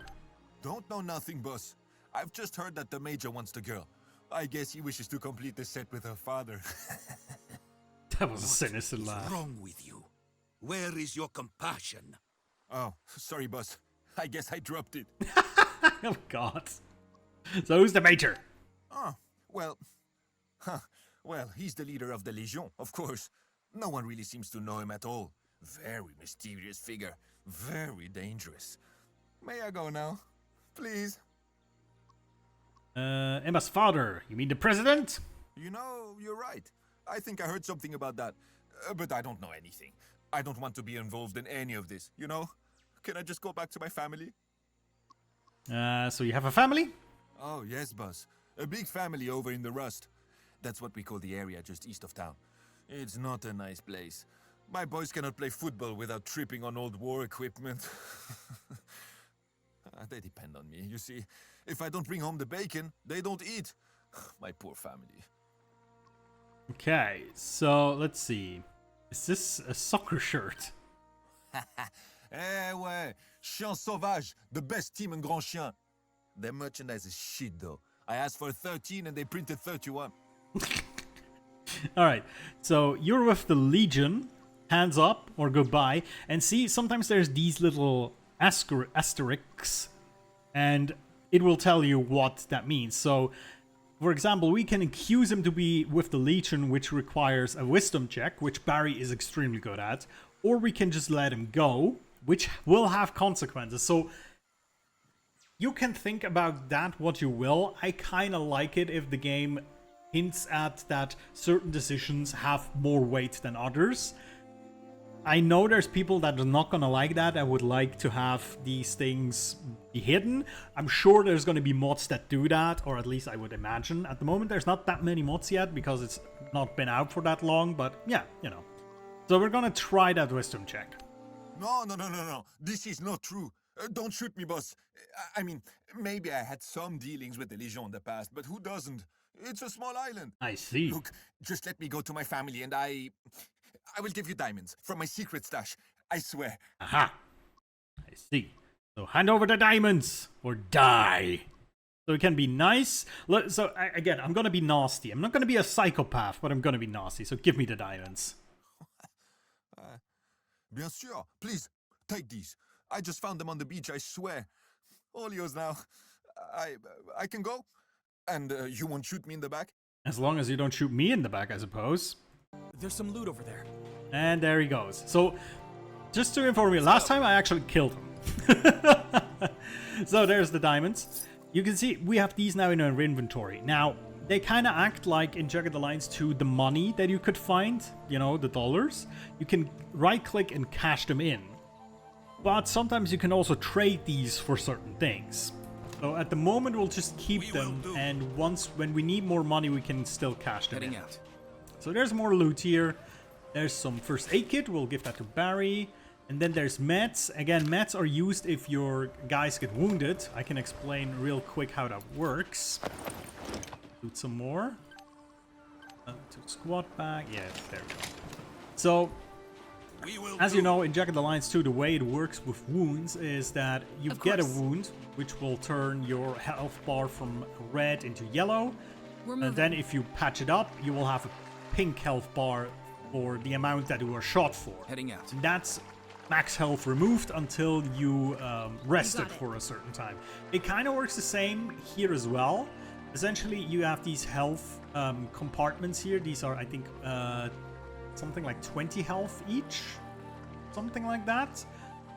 Don't know nothing, boss. I've just heard that the major wants the girl. I guess he wishes to complete the set with her father. That was a sinister What's laugh. wrong with you? Where is your compassion? Oh, sorry, boss. I guess I dropped it. Oh God. So who's the major? Oh, well... Huh. Well, he's the leader of the Legion, of course. No one really seems to know him at all. Very mysterious figure. Very dangerous. May I go now? Please? Emma's father. You mean the president? You know, you're right. I think I heard something about that. But I don't know anything. I don't want to be involved in any of this, you know? Can I just go back to my family? So you have a family? Oh, yes, boss. A big family over in the Rust. That's what we call the area just east of town. It's not a nice place. My boys cannot play football without tripping on old war equipment. They depend on me, you see. If I don't bring home the bacon, they don't eat. My poor family. Okay, so let's see. Is this a soccer shirt? Eh ouais, Chien Sauvage, the best team in Grand Chien. Their merchandise is shit though. I asked for 13 and they printed 31. Alright, so you're with the Legion, hands up or goodbye, and see, sometimes there's these little asterisks, and it will tell you what that means. So, for example, we can accuse him to be with the Legion, which requires a wisdom check, which Barry is extremely good at, or we can just let him go, which will have consequences. So, you can think about that what you will. I kind of like it if the game hints at that certain decisions have more weight than others. I know there's people that are not gonna like that. I would like to have these things be hidden. I'm sure there's gonna be mods that do that, or at least I would imagine. At the moment, there's not that many mods yet because it's not been out for that long, but yeah, you know. So we're gonna try that wisdom check. No. This is not true. Don't shoot me, boss. I mean, maybe I had some dealings with the Legion in the past, but who doesn't? It's a small island. I see. Look, just let me go to my family and I will give you diamonds from my secret stash. I swear. Aha! I see. So hand over the diamonds or die. So it can be nice. So again, I'm gonna be nasty. I'm not gonna be a psychopath, but I'm gonna be nasty. So give me the diamonds. Bien sûr. Please, take these. I just found them on the beach, I swear. All yours now. I can go? And you won't shoot me in the back? As long as you don't shoot me in the back, I suppose. There's some loot over there. And there he goes. So, just to inform you, last time I actually killed him. So there's the diamonds. You can see we have these now in our inventory. Now, they kind of act like in Jagged Alliance 2 the money that you could find, you know, the dollars. You can right-click and cash them in. But sometimes you can also trade these for certain things. So at the moment we'll just keep them, and when we need more money we can still cash them in. Out. So there's more loot here. There's some first aid kit, we'll give that to Barry. And then there's meds. Again, meds are used if your guys get wounded. I can explain real quick how that works. Loot some more. To squad bag. Yeah, there we go. So, as you know, in Jagged Alliance 2, the way it works with wounds is that you get a wound, which will turn your health bar from red into yellow. And then if you patch it up, you will have a pink health bar for the amount that you were shot for. Heading out. And that's max health removed until you rested for a certain time. It kind of works the same here as well. Essentially, you have these health compartments here. These are, I think, something like 20 health each. Something like that.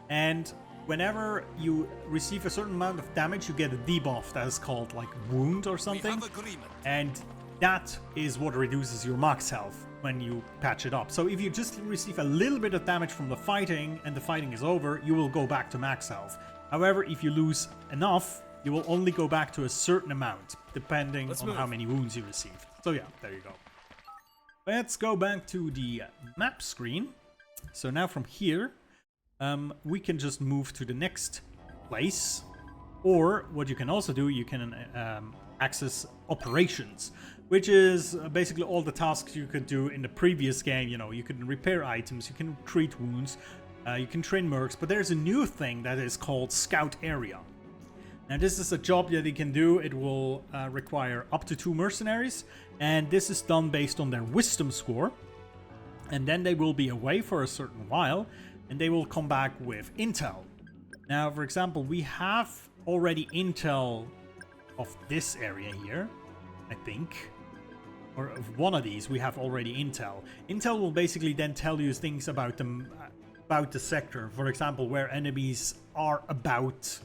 And whenever you receive a certain amount of damage, you get a debuff that is called like wound or something. And that is what reduces your max health when you patch it up. So if you just receive a little bit of damage from the fighting and the fighting is over, you will go back to max health. However, if you lose enough, you will only go back to a certain amount, depending on how many wounds you received. So yeah, there you go. Let's go back to the map screen. So now from here, we can just move to the next place. Or what you can also do, you can access operations, which is basically all the tasks you could do in the previous game. You know, you can repair items, you can treat wounds, you can train mercs, but there's a new thing that is called Scout Area. Now this is a job that you can do. It will require up to 2 mercenaries, and this is done based on their wisdom score. And then they will be away for a certain while, and they will come back with intel. Now, for example, we have already intel of this area here, I think. Or of one of these, we have already intel. Intel will basically then tell you things about them, about the sector. For example, where enemies are about,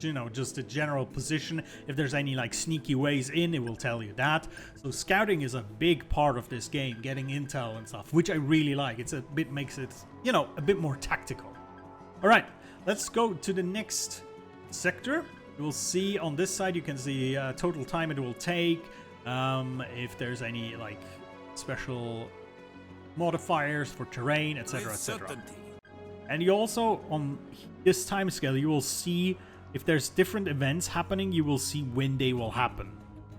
you know, just a general position. If there's any like sneaky ways in, it will tell you that. So scouting is a big part of this game, getting intel and stuff, which I really like. It's a bit, makes it, you know, a bit more tactical. All right, let's go to the next sector. You will see on this side, you can see total time it will take, if there's any like special modifiers for terrain, etc, etc. And you also, on this time scale, you will see if there's different events happening, you will see when they will happen.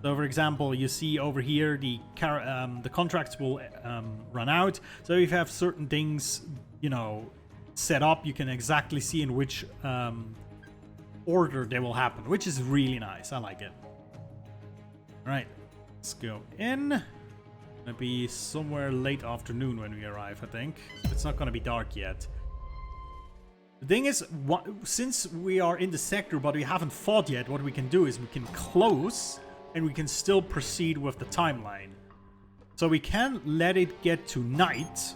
So for example, you see over here the contracts will run out. So if you have certain things, you know, set up, you can exactly see in which order they will happen, which is really nice. I like it. All right, let's go in. Gonna be somewhere late afternoon when we arrive, I think. It's not gonna be dark yet. The thing is, since we are in the sector but we haven't fought yet, what we can do is we can close and we can still proceed with the timeline. So we can let it get to night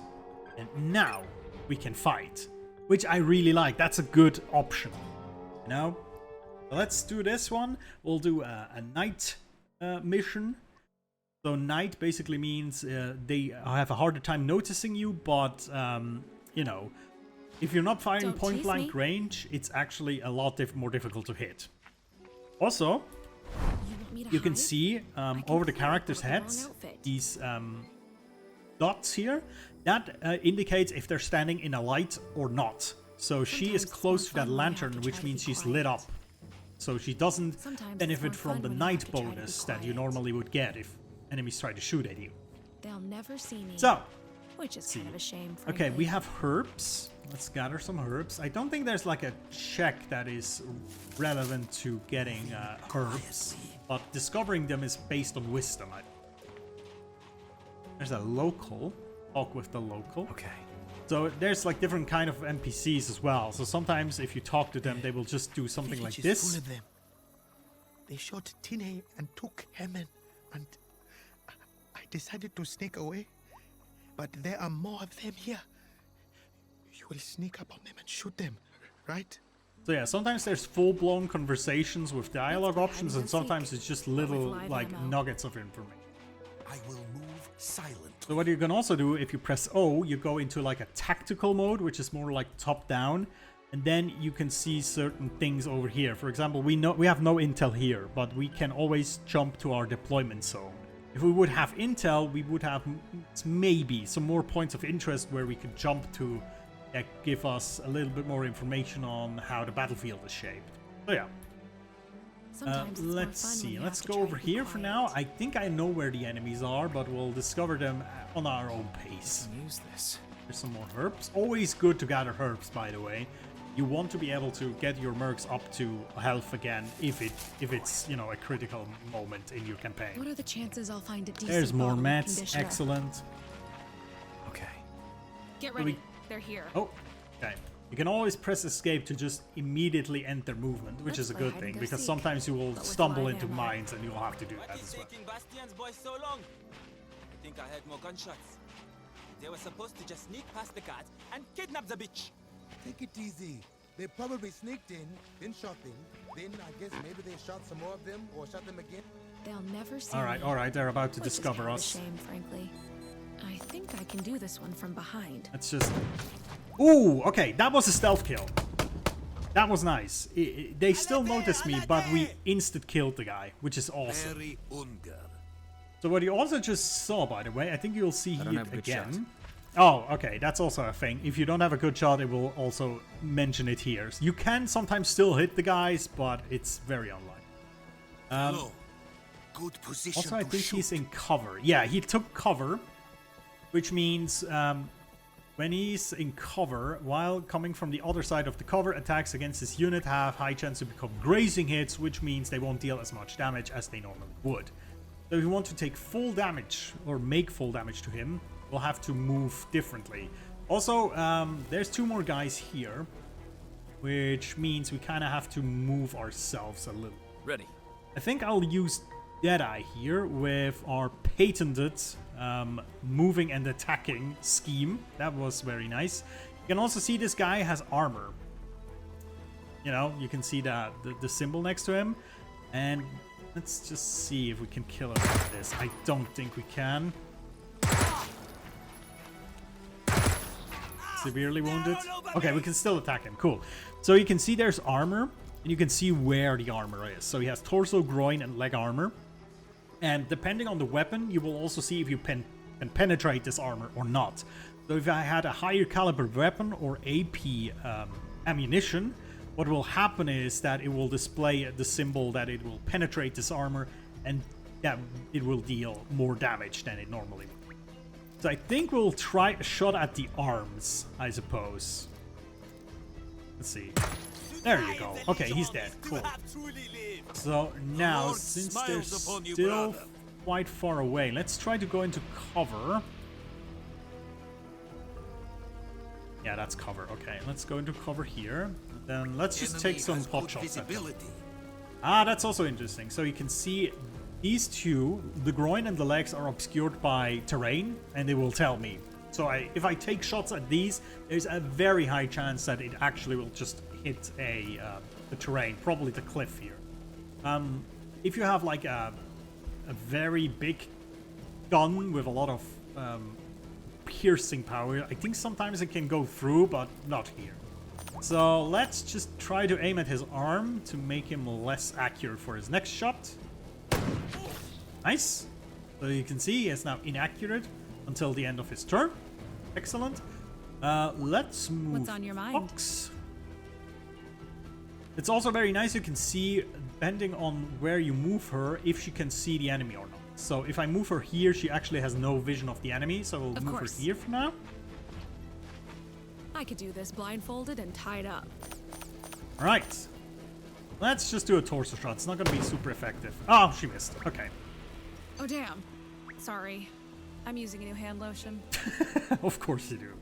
and now we can fight, which I really like. That's a good option, you know? So let's do this one. We'll do a night mission. So night basically means they have a harder time noticing you, but you know, if you're not firing point blank range, it's actually a lot more difficult to hit. Also, you can see over the characters' heads these dots here. That indicates if they're standing in a light or not. So she is close to that lantern, which means she's lit up. So she doesn't benefit from the night bonus that you normally would get if enemies try to shoot at you. They'll never see me. So, which is kind of a shame. Okay, we have herbs. Let's gather some herbs. I don't think there's like a check that is relevant to getting herbs, but discovering them is based on wisdom. There's a local. Talk with the local. Okay. So there's like different kind of NPCs as well. So sometimes if you talk to them, they will just do something like this. Full of them. They shot Tine and took Hemen, and I decided to sneak away. But there are more of them here. You will sneak up on them and shoot them, right? So yeah, sometimes there's full-blown conversations with dialogue for options, and hide and sometimes seek, it's just but with little live like ammo. nuggets of information. I will move silently. So what you can also do, if you press O, you go into like a tactical mode, which is more like top-down, and then you can see certain things over here. For example, we have no intel here, but we can always jump to our deployment zone. If we would have intel, we would have maybe some more points of interest where we could jump to that give us a little bit more information on how the battlefield is shaped. So yeah. Sometimes it's more Let's fun when see. you Let's have to go try over to be here for quiet. now. I think I know where the enemies are, but we'll discover them on our own pace. Use this. There's some more herbs. Always good to gather herbs, by the way. You want to be able to get your mercs up to health again if it's, you know, a critical moment in your campaign. What are the chances I'll find a decent There's more bottle of mats. conditioner? Excellent. Okay. Get we- ready. They're here. Oh, okay. You can always press escape to just immediately end their movement, which Let's is a play good hide thing, and go because seek, sometimes you will but with stumble live into ammo. mines and you'll have to do that What as is well. taking Bastian's boys so long? I think I heard more gunshots. They were supposed to just sneak past the guards and kidnap the bitch. Take it easy. They probably sneaked in, then shot them. Then I guess maybe they shot some more of them or shot them again. They'll never see All me. right, they're about to Which is discover kind of us. a shame, frankly. I think I can do this one from behind. Let's just... Ooh, okay, that was a stealth kill. That was nice. They still noticed me, but we instant-killed the guy, which is awesome. Very Unger. So what you also just saw, by the way, I think you'll see don't it have a good again. shot. Oh, okay, that's also a thing. If you don't have a good shot, it will also mention it here. You can sometimes still hit the guys, but it's very unlikely. Hello. Good position Also, I to think shoot. he's in cover. Yeah, he took cover, which means when he's in cover, while coming from the other side of the cover, attacks against his unit have high chance to become grazing hits, which means they won't deal as much damage as they normally would. So if you want to take full damage, or make full damage to him, we'll have to move differently. Also, there's two more guys here, which means we kind of have to move ourselves a little. Ready. I think I'll use Deadeye here with our patented moving and attacking scheme. That was very nice. You can also see this guy has armor. You know, you can see the symbol next to him. And let's just see if we can kill him with this. I don't think we can. Severely wounded. Okay, we can still attack him. Cool. So you can see there's armor, and you can see where the armor is. So he has torso, groin, and leg armor. And depending on the weapon, you will also see if you can penetrate this armor or not. So if I had a higher caliber weapon or AP ammunition, what will happen is that it will display the symbol that it will penetrate this armor, and that it will deal more damage than it normally would. So I think we'll try a shot at the arms, I suppose. Let's see. There you go. Okay, he's dead. Cool. So now, Lord since they're smiles upon you, still brother. quite far away, let's try to go into cover. Yeah, that's cover. Okay, let's go into cover here. Then let's just Enemy take some has pot good shots at them. visibility. Ah, that's also interesting. So you can see these two, the groin and the legs, are obscured by terrain, and they will tell me. So if I take shots at these, there's a very high chance that it actually will just hit a terrain, probably the cliff here. If you have like a very big gun with a lot of piercing power, I think sometimes it can go through, but not here. So let's just try to aim at his arm to make him less accurate for his next shot. Nice. So you can see he is now inaccurate until the end of his turn. Excellent. Let's move What's on your mind? Fox. It's also very nice. You can see, depending on where you move her, if she can see the enemy or not. So if I move her here, she actually has no vision of the enemy. So we'll Of move course. her here for now. I could do this blindfolded and tied up. All right. Let's just do a torso shot. It's not going to be super effective. Oh, she missed. Okay. Oh, damn. Sorry. I'm using a new hand lotion. Of course you do.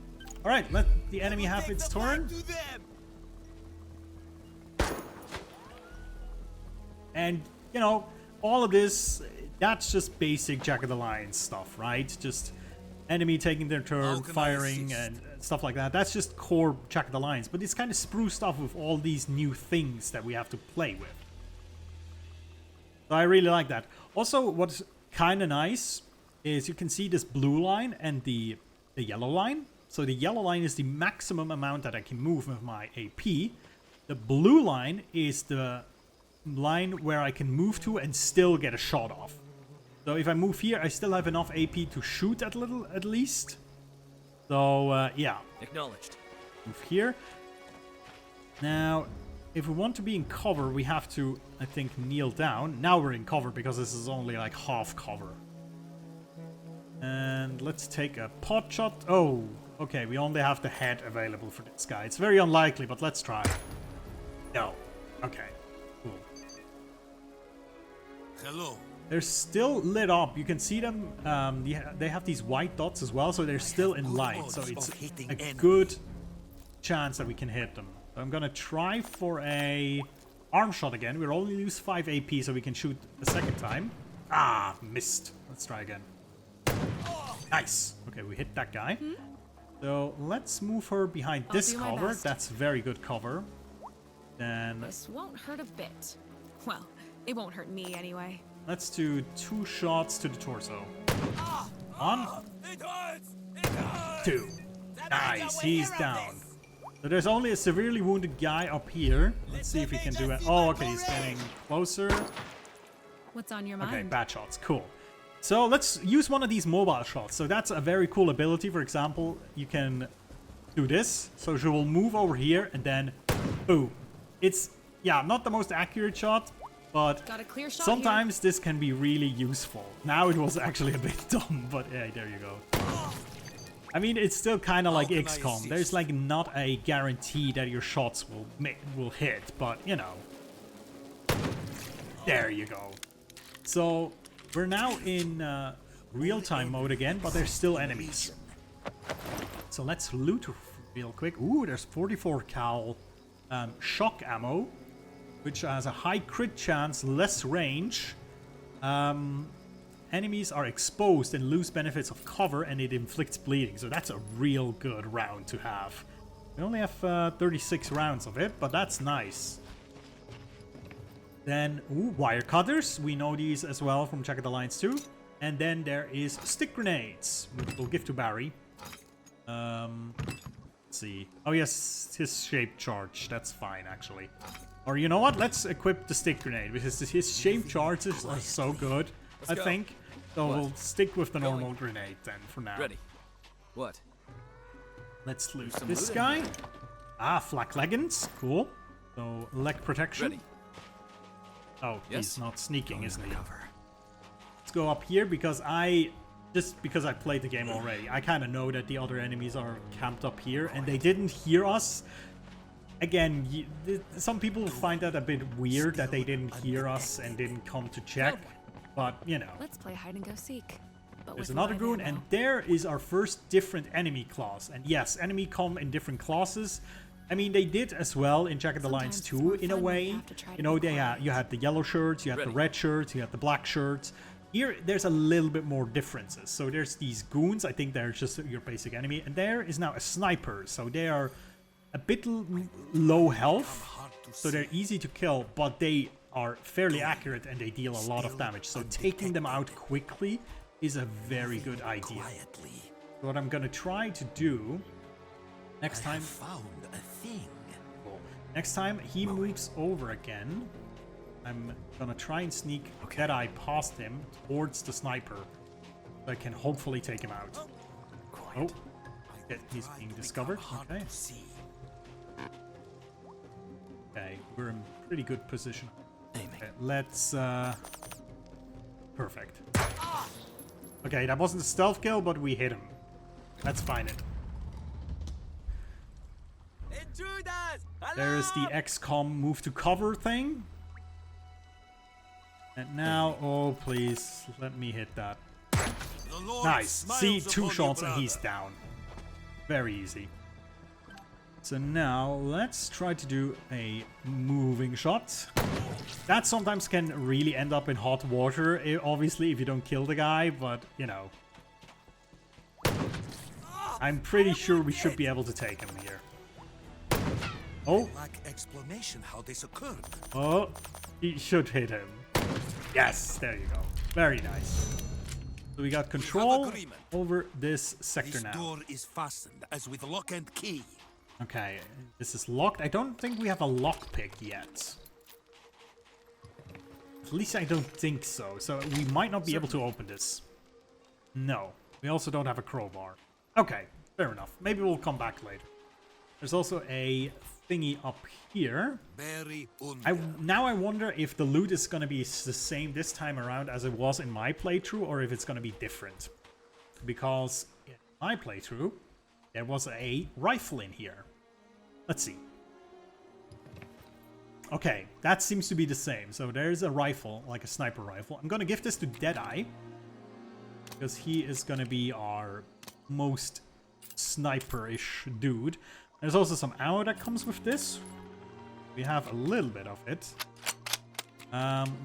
All right, let the enemy have its turn. And, you know, all of this, that's just basic Jagged Alliance stuff, right? Just enemy taking their turn, firing, and stuff like that. That's just core Jagged Alliance, but it's kind of spruced up with all these new things that we have to play with. So I really like that. Also, what's kind of nice is you can see this blue line and the yellow line. So the yellow line is the maximum amount that I can move with my AP. The blue line is the line where I can move to and still get a shot off. So if I move here, I still have enough AP to shoot at least. So yeah. Acknowledged. Move here. Now, if we want to be in cover, we have to, I think, kneel down. Now we're in cover because this is only like half cover. And let's take a pot shot. Oh, okay, we only have the head available for this guy. It's very unlikely, but let's try. No. Okay, cool. Hello. They're still lit up. You can see them. They have these white dots as well, so they're still in light. So it's a good chance that we can hit them. So I'm gonna try for a arm shot again. We'll only lose 5 AP, so we can shoot the second time. Ah, missed. Let's try again. Nice. Okay, we hit that guy. So let's move her behind this cover. That's very good cover. Then this won't hurt a bit. Well, it won't hurt me anyway. Let's do 2 shots to the torso. 1, 2. Nice, he's down. So there's only a severely wounded guy up here. Let's see if we can do it. Oh, okay, he's getting closer. What's on your mind? Okay, bad shots, cool. So let's use one of these mobile shots. So that's a very cool ability. For example, you can do this. So she will move over here and then boom. It's, yeah, not the most accurate shot, but got a clear shot sometimes this can be really useful. Now it was actually a bit dumb, but yeah, there you go. I mean, it's still kind of like XCOM. There's like not a guarantee that your shots will hit, but you know. There you go. So we're now in real-time mode again, but there's still enemies. So let's loot real quick. Ooh, there's 44 cal shock ammo, which has a high crit chance, less range. Enemies are exposed and lose benefits of cover, and it inflicts bleeding. So that's a real good round to have. We only have 36 rounds of it, but that's nice. Then, ooh, wire cutters. We know these as well from Jagged Alliance 2. And then there is stick grenades, which we'll give to Barry. Let's see. Oh yes, his shape charge. That's fine, actually. Or you know what? Let's equip the stick grenade, because his shape charges are so good, I think. So we'll stick with the normal grenade then for now. Ready. What? Let's loot this guy. Ah, flak leggings. Cool. So leg protection. Ready. Oh, he's not sneaking, isn't he? Let's go up here because just because I played the game already, I kind of know that the other enemies are camped up here and they didn't hear us. Again, some people find that a bit weird that they didn't hear us and didn't come to check, but you know. Let's play hide and go seek. There's another goon, and there is our first different enemy class. And yes, enemy come in different classes. I mean, they did as well in Jagged Alliance 2 in a way. You know, you had the yellow shirts, you had the red shirts, you had the black shirts. Here, there's a little bit more differences. So there's these goons. I think they're just your basic enemy. And there is now a sniper. So they are a bit low health. So they're easy to kill, but they are fairly accurate and they deal a lot of damage. So taking them out quickly is a very good idea. So what I'm going to try to do next time... Next time he moves over again, I'm gonna try and sneak that eye past him towards the sniper, so I can hopefully take him out. Oh, he's being discovered. Okay. Okay, we're in pretty good position. Okay, let's perfect. Okay, that wasn't a stealth kill, but we hit him. Let's find it. There is the XCOM move to cover thing. And now, oh please, let me hit that. Nice. See, 2 shots and he's down. Very easy. So now, let's try to do a moving shot. That sometimes can really end up in hot water, obviously, if you don't kill the guy, but, you know. I'm pretty sure we should be able to take him here. Oh. Lack explanation how this occurred. Oh, he should hit him. Yes, there you go. Very nice. So we got control over this sector now. This door is fastened as with lock and key. Okay, this is locked. I don't think we have a lockpick yet. At least I don't think so. So we might not be able to open this. No. We also don't have a crowbar. Okay, fair enough. Maybe we'll come back later. There's also a thingy up here. Now I wonder if the loot is going to be the same this time around as it was in my playthrough, or if it's going to be different. Because in my playthrough, there was a rifle in here. Let's see. Okay, that seems to be the same. So there's a rifle, like a sniper rifle. I'm going to give this to Deadeye, because he is going to be our most sniper-ish dude. There's also some ammo that comes with this. We have a little bit of it.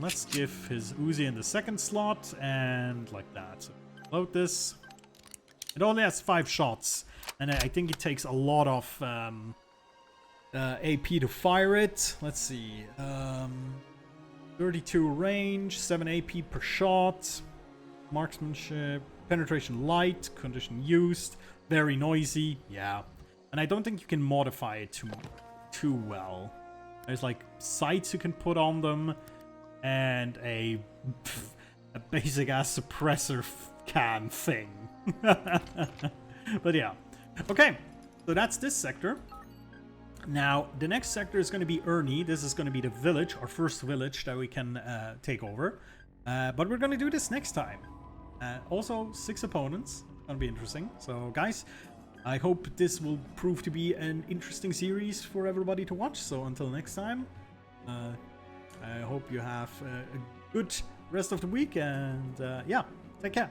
Let's give his Uzi in the second slot, and like that. So load this. It only has 5 shots, and I think it takes a lot of AP to fire it. Let's see. 32 range, 7 AP per shot. Marksmanship, penetration light, condition used, very noisy. Yeah. And I don't think you can modify it too well. There's like sights you can put on them, and a basic ass suppressor can thing. But yeah. Okay, so that's this sector. Now, the next sector is going to be Ernie. This is going to be the village, our first village that we can take over. But we're going to do this next time. Also, 6 opponents. It's going to be interesting. So, guys, I hope this will prove to be an interesting series for everybody to watch. So, until next time, I hope you have a good rest of the week. And, yeah, take care.